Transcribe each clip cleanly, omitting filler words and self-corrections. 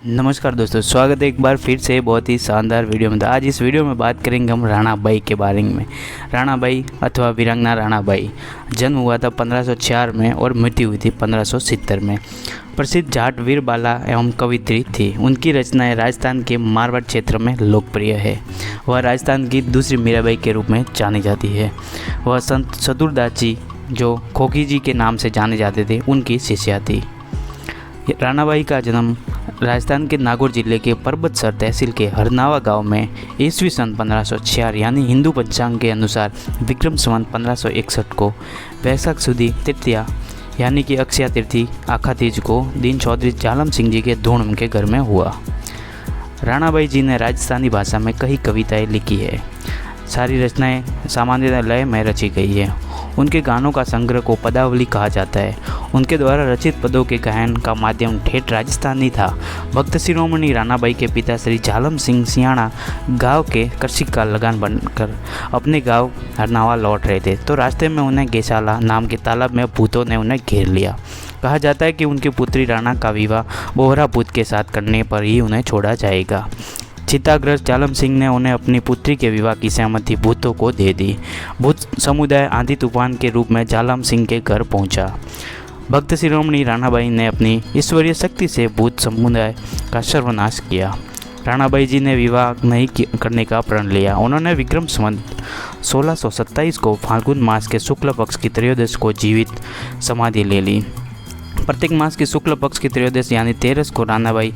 नमस्कार दोस्तों, स्वागत है एक बार फिर से बहुत ही शानदार वीडियो में। आज इस वीडियो में बात करेंगे हम राणा बाई के बारे में। राणा बाई अथवा वीरांगना राणा बाई जन्म हुआ था 1504 में और मृत्यु हुई थी 1570 में। प्रसिद्ध जाट वीरबाला एवं कवित्री थी। उनकी रचनाएं राजस्थान के मारवाड़ क्षेत्र में लोकप्रिय है। वह राजस्थान की दूसरी मीराबाई के रूप में जानी जाती है। वह संत चतुरदास जी, जो खोखी जी के नाम से जाने जाते थे, उनकी शिष्या थी। राणाबाई का जन्म राजस्थान के नागौर जिले के परबतसर तहसील के हरनावा गांव में ईस्वी सन 1504 यानी हिंदू पंचांग के अनुसार विक्रम संवत 1561 को वैशाख सुदी तृतीया यानी कि अक्षया तिथि आखा तीज को दीन चौधरी जालम सिंह जी के धूण के घर में हुआ। राणाबाई जी ने राजस्थानी भाषा में कई कविताएं लिखी है। सारी रचनाएं सामान्यतः लय में रची गई है। उनके गानों का संग्रह को पदावली कहा जाता है। उनके द्वारा रचित पदों के गायन का माध्यम ठेठ राजस्थानी था। भक्त शिरोमणि राणाबाई के पिता श्री जालम सिंह सियाणा गांव के कृषि का लगान बनकर अपने गांव हरनावा लौट रहे थे, तो रास्ते में उन्हें गैसाला नाम के तालाब में भूतों ने उन्हें घेर लिया। कहा जाता है कि उनकी पुत्री राणा का विवाह बोहरा भूत के साथ करने पर ही उन्हें छोड़ा जाएगा। चिंताग्रस्त जालम सिंह ने उन्हें अपनी पुत्री के विवाह की सहमति भूतों को दे दी। भूत समुदाय आंधी तूफान के रूप में जालम सिंह के घर पहुंचा। भक्त शिरोमणि राणाबाई ने अपनी ईश्वरीय शक्ति से भूत समुदाय का सर्वनाश किया। राणाबाई जी ने विवाह नहीं करने का प्रण लिया। उन्होंने विक्रम संवत 1627 को फाल्गुन मास के शुक्ल पक्ष की त्रयोदश को जीवित समाधि ले ली। प्रत्येक मास की शुक्ल पक्ष की त्रयोदश यानी 13 को राणाबाई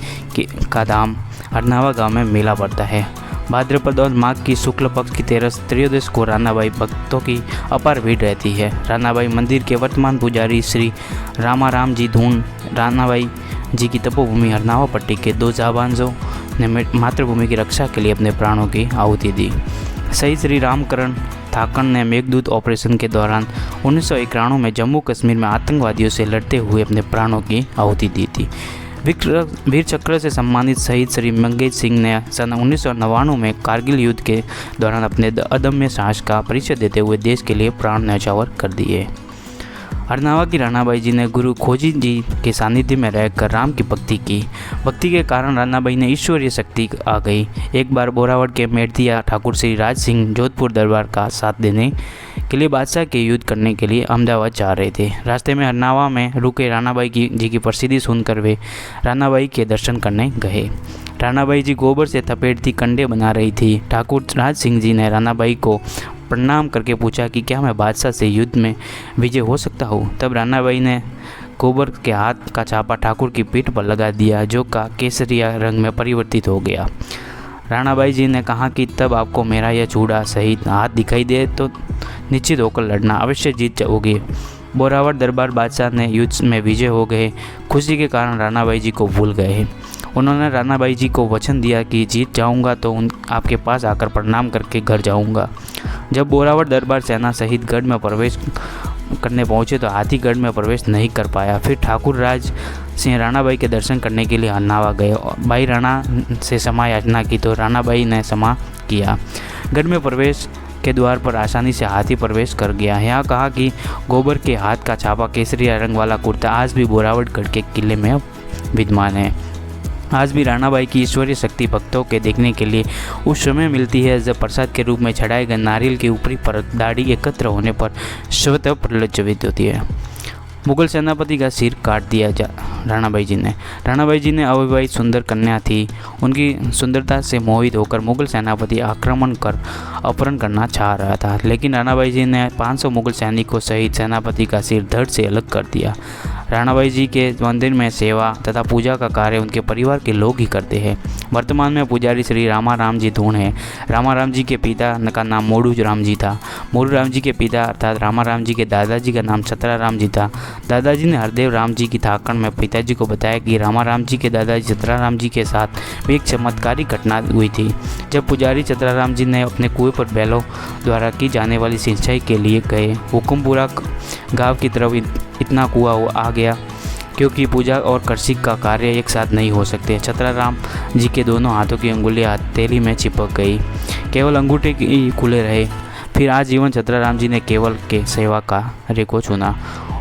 का धाम हरनावा गांव में मेला पड़ता है। भाद्रपद और माघ की शुक्ल पक्ष की त्रयोदश को राणाबाई भक्तों की अपार भीड़ रहती है। राणाबाई मंदिर के वर्तमान पुजारी श्री रामाराम जी धून राणाबाई जी की तपोभूमि हरनावा पट्टी के 2 जाबांजों ने मातृभूमि की रक्षा के लिए अपने प्राणों की आहुति दी। शहीद श्री रामकरण थाकन ने मेघदूत ऑपरेशन के दौरान 1991 में जम्मू कश्मीर में आतंकवादियों से लड़ते हुए अपने प्राणों की आहुति दी थी। वीर चक्र से सम्मानित शहीद श्री मंगेश सिंह ने सन 1999 में कारगिल युद्ध के दौरान अपने अदम्य साहस का परिचय देते हुए देश के लिए प्राण न्यौछावर कर दिए। हरनावा की राणाबाई जी ने गुरु खोजी जी के सानिध्य में रहकर राम की भक्ति की। भक्ति के कारण राणाबाई ने ईश्वरीय शक्ति आ गई। एक बार बोरावड़ के मेड़तिया ठाकुर श्री राज सिंह जोधपुर दरबार का साथ देने के लिए बादशाह के युद्ध करने के लिए अहमदाबाद जा रहे थे। रास्ते में हरनावा में रुके राणाबाई जी की प्रसिद्धि सुनकर वे राणाबाई के दर्शन करने गए। राणाबाई जी गोबर से थपेटती कंडे बना रही थी। ठाकुर राज सिंह जी ने राणाबाई को प्रणाम करके पूछा कि क्या मैं बादशाह से युद्ध में विजय हो सकता हूँ। तब राणाबाई ने गोबर के हाथ का छापा ठाकुर की पीठ पर लगा दिया, जो का केसरिया रंग में परिवर्तित हो गया। राणाबाई जी ने कहा कि तब आपको मेरा यह चूड़ा सहित हाथ दिखाई दे तो निश्चित होकर लड़ना, अवश्य जीत जाओगे। बोरावड़ दरबार बादशाह ने युद्ध में विजय हो गए। खुशी के कारण राणाबाई जी को भूल गए। उन्होंने राणाबाई जी को वचन दिया कि जीत जाऊंगा तो आपके पास आकर प्रणाम करके घर जाऊंगा। जब बोरावड़ दरबार सेना सहित गढ़ में प्रवेश करने पहुंचे तो हाथी गढ़ में प्रवेश नहीं कर पाया। फिर ठाकुर राज सिंह राणाबाई के दर्शन करने के लिए हरनावा गए और भाई राणा से क्षमा याचना की तो राणाबाई ने क्षमा किया। गढ़ में प्रवेश के द्वार पर आसानी से हाथी प्रवेश कर गया। यहाँ कहा कि गोबर के हाथ का छापा केसरिया रंग वाला कुर्ता आज भी बोरावड़ गढ़ के किले में विद्यमान है। आज भी राणाबाई की ईश्वरीय शक्ति भक्तों के देखने के लिए उस समय मिलती है जब प्रसाद के रूप में चढ़ाए गए नारियल की ऊपरी परत दाढ़ी एकत्र होने पर स्वतः प्रज्वलित होती है। मुगल सेनापति का सिर काट दिया राणाबाई जी ने। राणाबाई जी ने अविवाहित सुंदर कन्या थी। उनकी सुंदरता से मोहित होकर मुगल सेनापति आक्रमण कर अपहरण करना चाह रहा था, लेकिन राणाबाई जी ने 500 मुगल सैनिकों सहित सेनापति का सिर धड़ से अलग कर दिया। राणाबाई जी के मंदिर में सेवा तथा पूजा का कार्य उनके परिवार के लोग ही करते हैं। वर्तमान में पुजारी श्री रामाराम जी धूण हैं। रामाराम जी के पिता का नाम मोड़ू राम जी था। मोड़ू राम जी के पिता अर्थात रामाराम जी के दादाजी का नाम छतराराम जी था। दादाजी ने हरदेव राम जी की थाकन में पिताजी को बताया कि रामाराम जी के दादाजी छतराराम जी के साथ भी एक चमत्कारी घटना हुई थी। जब पुजारी छतराराम जी ने अपने कुएं पर बैलों द्वारा की जाने वाली सिंचाई के लिए गए, हुकुमपुरा गांव की तरफ इतना कुआं आ गया क्योंकि पूजा और कृषि का कार्य एक साथ नहीं हो सकते। छतराराम जी के दोनों हाथों की अंगुलियां हथेली में चिपक गई, केवल अंगूठे ही खुले रहे। फिर आजीवन छतराराम जी ने केवल के सेवा कार्य को चुना।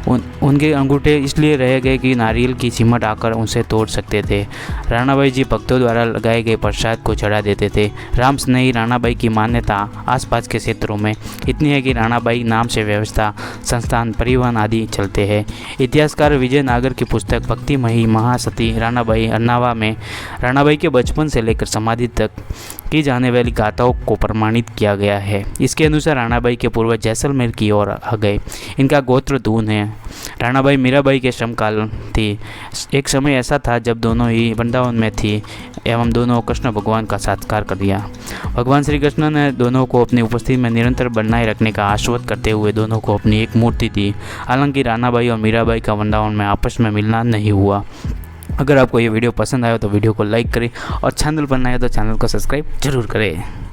उनके अंगूठे इसलिए रह गए कि नारियल की चिमट आकर उनसे तोड़ सकते थे। राणाबाई जी भक्तों द्वारा लगाए गए प्रसाद को चढ़ा देते थे। राम स्नेही राणाबाई की मान्यता आसपास के क्षेत्रों में इतनी है कि राणाबाई नाम से व्यवस्था, संस्थान, परिवहन आदि चलते हैं। इतिहासकार विजय नागर की पुस्तक भक्तिमयी महासती राणाबाई अन्नावा में राणाबाई के बचपन से लेकर समाधि तक की जाने वाली गाथाओं को प्रमाणित किया गया है। इसके अनुसार राणाबाई के पूर्वज जैसलमेर की ओर आ गए। इनका गोत्र दून है। राणाबाई मीराबाई के समकाल थी। एक समय ऐसा था जब दोनों ही वृंदावन में थी एवं दोनों कृष्ण भगवान का साक्षात्कार कर दिया। भगवान श्री कृष्ण ने दोनों को अपनी उपस्थिति में निरंतर बनाए रखने का आश्वस्त करते हुए दोनों को अपनी एक मूर्ति दी। हालांकि राणाबाई और मीराबाई का वृंदावन में आपस में मिलना नहीं हुआ। अगर आपको ये वीडियो पसंद आया तो वीडियो को लाइक करें और चैनल पर नए हो तो चैनल को सब्सक्राइब जरूर करें।